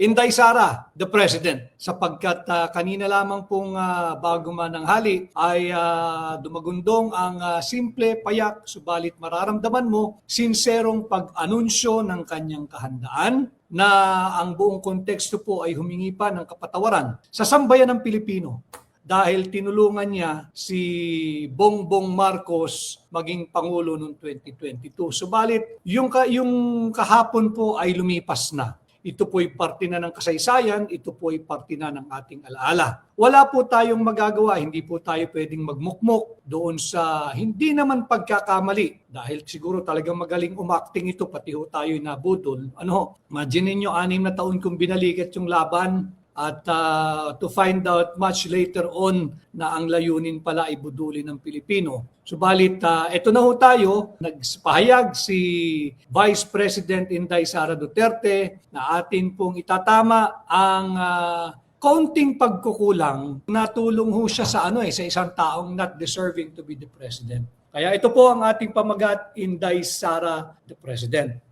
Inday Sara, the President, sapagkat kanina lamang pong bago man ang hali ay dumagundong ang simple, payak, subalit mararamdaman mo sinserong pag-anunsyo ng kanyang kahandaan na ang buong konteksto po ay humingi pa ng kapatawaran sa sambayan ng Pilipino dahil tinulungan niya si Bongbong Marcos maging Pangulo noong 2022. Subalit yung kahapon po ay lumipas na. Ito po'y parte na ng kasaysayan, ito po'y parte na ng ating alaala. Wala po tayong magagawa, hindi po tayo pwedeng magmukmok doon sa hindi naman pagkakamali. Dahil siguro talagang magaling umakting ito, pati ho tayo'y nabudol. Imagine niyo 6 na taon kong binalikat yung laban at to find out much later on na ang layunin pala ay budulin ng Pilipino. Subalit, ito na ho tayo, nagpahayag si Vice President Inday Sara Duterte na atin pong itatama ang kaunting pagkukulang. Natulong ho siya sa isang taong not deserving to be the President. Kaya ito po ang ating pamagat, Inday Sara the President.